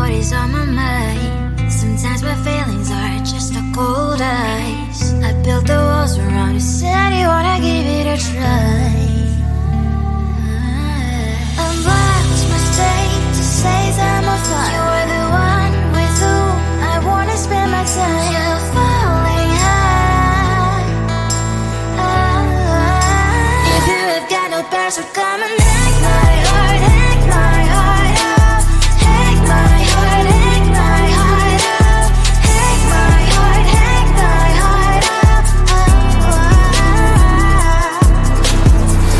what is on my mind. Sometimes my feelings are just a cold ice. I built the walls around you, said you wanna give it a try. I'm lost my state to say I'm a fly. You are the one with whom I wanna spend my time. You're falling high. If you have got no powers, so come and hack my heart, hack my heart out. Hack my heart, hack my heart out. Hack my heart, hack my heart out.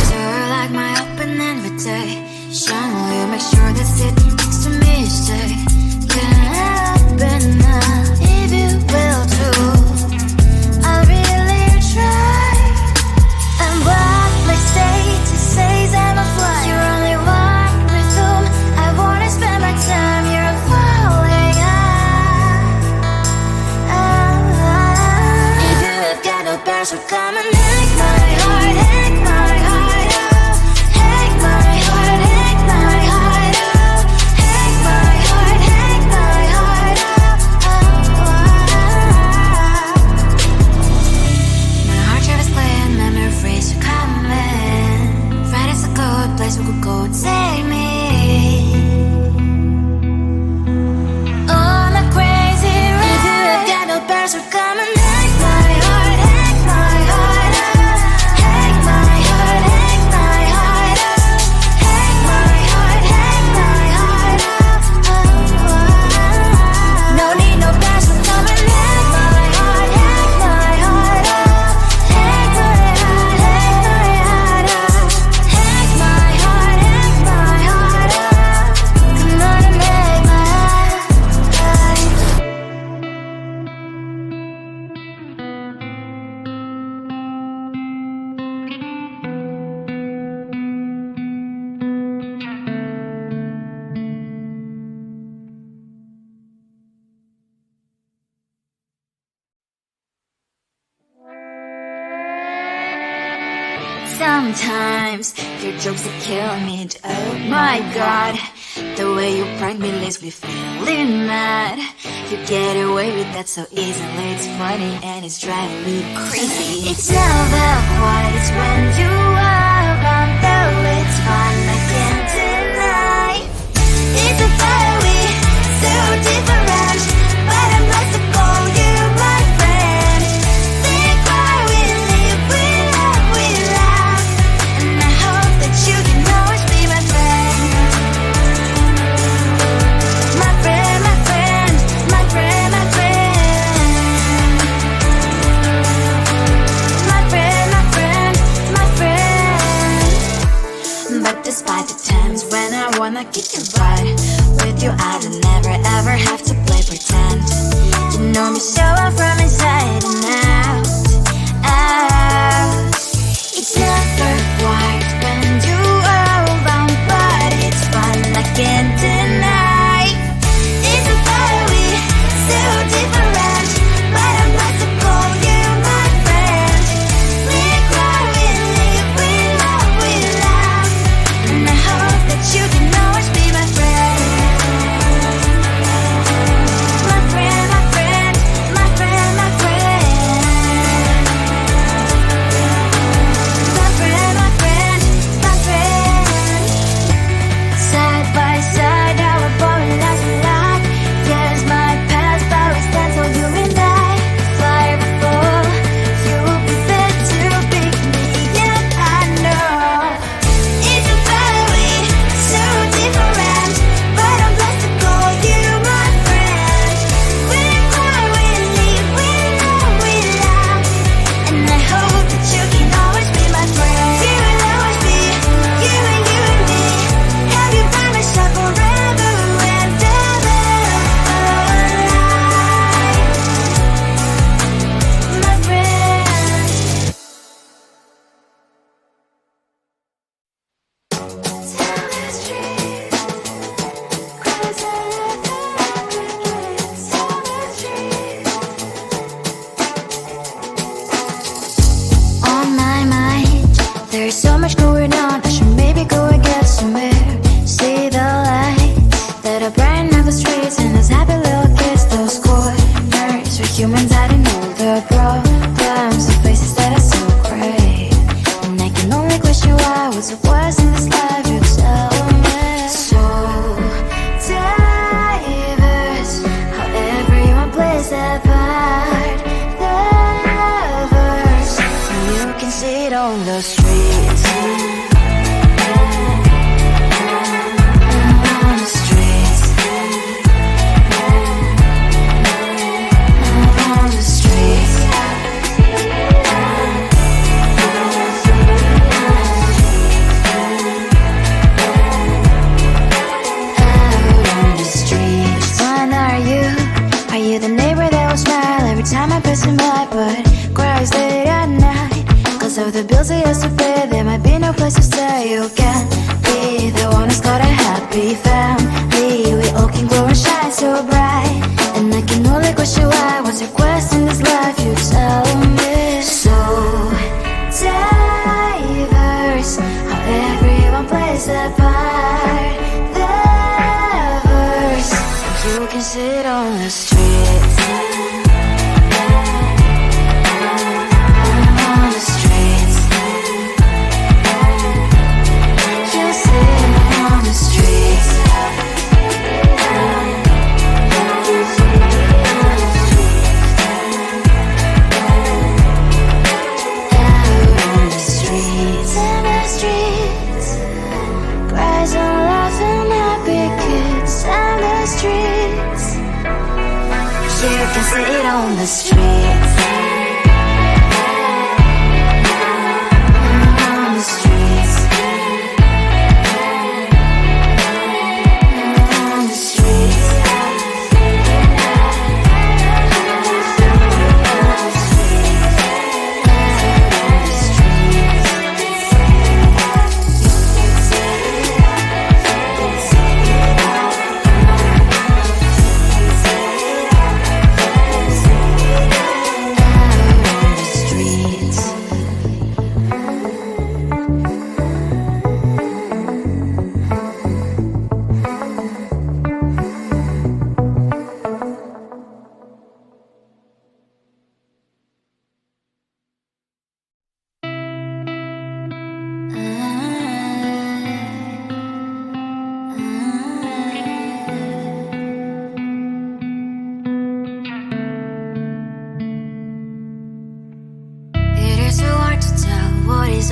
You're like my open invitation. Will you make sure that sitting next to me you stay? Can happen now if you will too. I'll really try. And what my state to say I'm a fly. You're only one with whom I wanna spend my time. You're falling high. If you have got no powers, so come and hack my heart, hack my heart out. Hack my heart, hack my heart out. Hack my heart, hack my heart out. My heart travels playing memories are coming. Friday's a good place we could go, take me on a crazy ride. If you have got no powers, so come and hack my heart, hack my heart out. Hack my heart, hack my heart out. Hack my heart, hack my heart out. No need no powers, so come and hack my heart, hack my heart out. Hack my heart, hack my heart out. Hack my heart, hack my heart out. Come on and make my heart. Sometimes your jokes are killing me. Oh my god, the way you prank me leaves me feeling mad. You get away with that so easily. It's funny and it's driving me crazy. It's never quiet when you are around, though it's fun, I can't deny. It's a fire we so different, but I must have called you my friend. Think why we live, we love, we laugh, and I hope that you can always be my friend. My friend, my friend, my friend, my friend. My friend, my friend, my friend. But despite the times when I wanna kick your butt, with you I don't never ever have to play pretend. You know me so well from inside and out, out. It's never quiet when you are around, but it's fun, I can't deny. It's a fire we so different, but I must have called you my friend. We cry, we live, we love, we laugh, and I hope that you can always be my friend. My friend, my friend, my friend, my friend. the streets. On the streets. On the streets. The neighbor that will smile every time I pass him by, but cries late at night. Cause of the bills he has to pay, there might be no place to stay. You can be the one who's got a happy family. We all can glow and shine so bright, and I can only question why. What's your quest in this life? You tell me. So diverse, how everyone plays their part. Their verse, you can sit on the street. You can sit on the streets. On the streets. On the streets.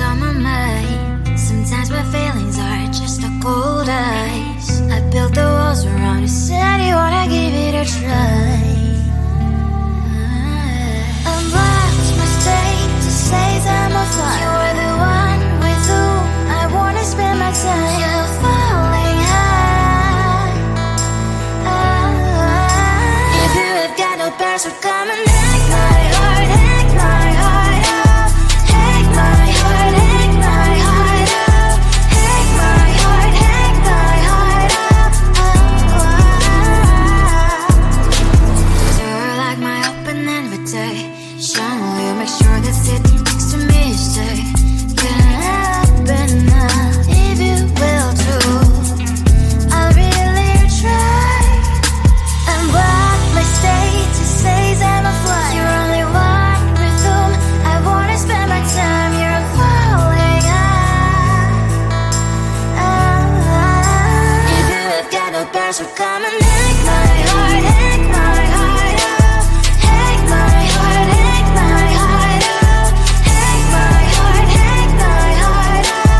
On my mind, sometimes my feelings are just a cold ice. I built the walls around you, said you wanna give it a try. Unlocked my state to say I'm a fly. You are the one with whom I wanna spend my time. You're falling high. If you have got no parents, so come and hack my heart, hack my heart up, hack my heart. So come and hack my heart, hack my heart up, hack my heart, hack my heart up, hack my heart, hack my heart up.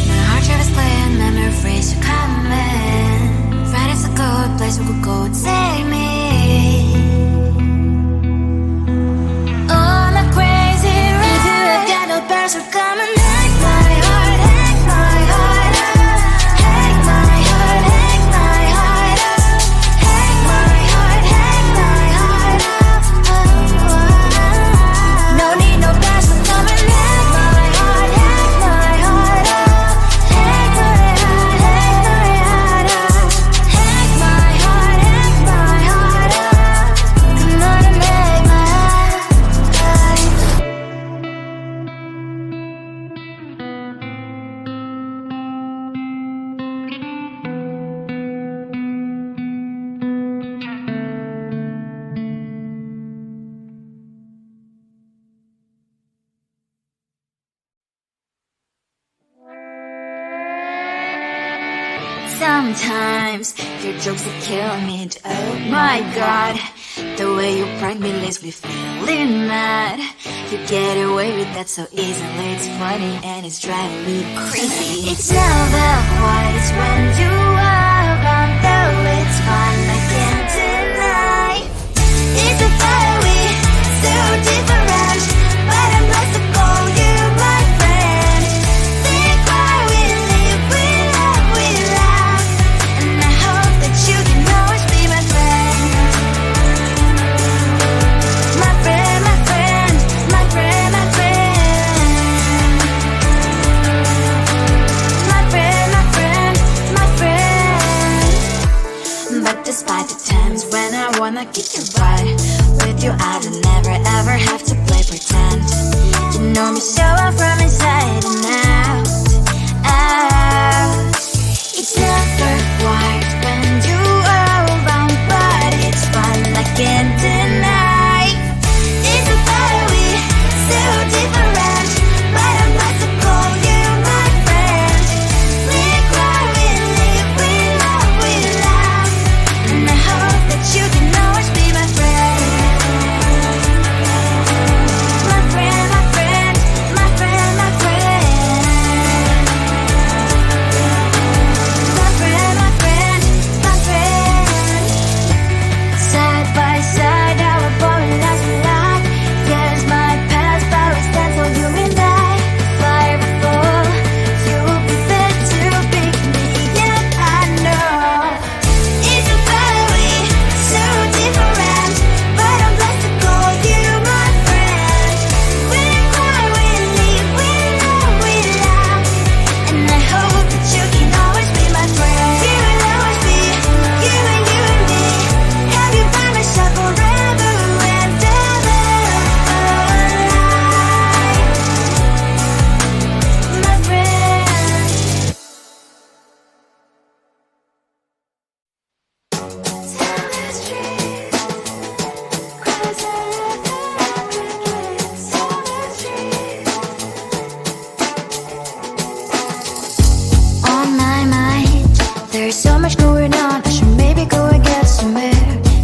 My heart travels playing memories are coming. Right, it's a good place we could go and take me. On a crazy ride. If you have got no parents, so come and hack my heart, hack my heart up. Sometimes your jokes are killing me. Oh my god, the way you prank me leaves me feeling mad. You get away with that so easily. It's funny and it's driving me crazy. It's never quite when you are around, though it's fine, I can't deny. It's a fire we so different, but I'm blessed to call you my friend. Think why we live, we love, we laugh, and I hope that you can always be my friend. My friend, my friend, my friend, my friend. My friend, my friend, my friend. But despite the times when I wanna kick your butt, with you I don't never ever have to play pretend. You know me so well from inside and out, out. It's never quiet when you are around, but it's fun, I can't deny. It's a fire we so different, but I'm blessed to call you my friend. We cry, we live, we love, we laugh, and I hope that you can always be my friend. My friend, my friend, my friend, my friend. My friend, my friend, my friend. Side by side, our body lies we like. Yes, my past, but we stand so you and I. Fire before you will be there to pick me, yeah, I know. It's a fire we so different, but I'm blessed to call you my friend. We cry, we live, we love, we laugh, and I hope that you can always be my friend. You will always be you and me. Have you by my side forever and ever. My friend. Tell the street, cries out crickets. Tell the street. On my mind, there's so much going on. I should maybe go and get somewhere.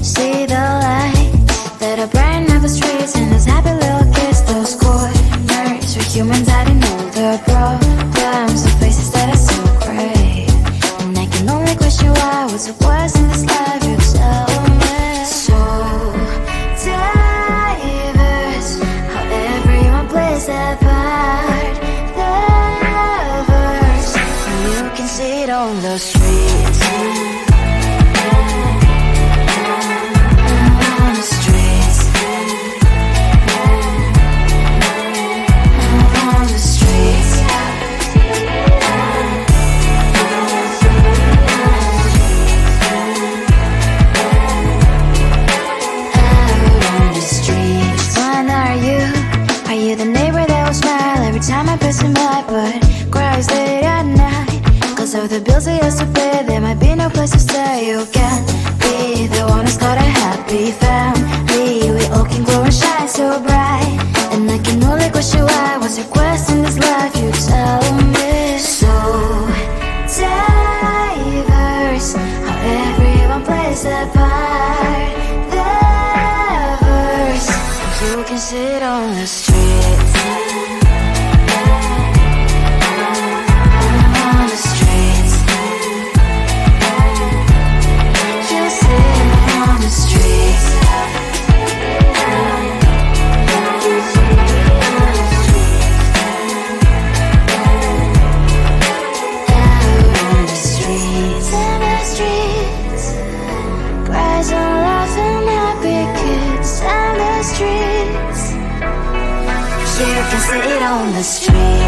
See the lights that are bright up the streets, and those happy little kids, those corners where humans hiding all their problems, the faces that are so gray. And I can only question why, what's the worst in this life, you tell me. So diverse, how everyone plays their part. Lovers, you can see it on the streets. On the streets. On the streets. Out on the streets. When are you? Are you the neighbor that will smile every time I pass him by, but cries late at night? Cause of the bills he has to pay, there might be no place to stay. You can't be the one who's got a happy family. We all can glow and shine so bright, and I can only question why, what's your quest in this life, you tell me. So diverse, how everyone plays their part. Lovers, you can sit on the streets. On the streets. You sit on the streets. Out on the streets. In the streets. Cries and laughing happy kids. And the streets. You can sit on the streets.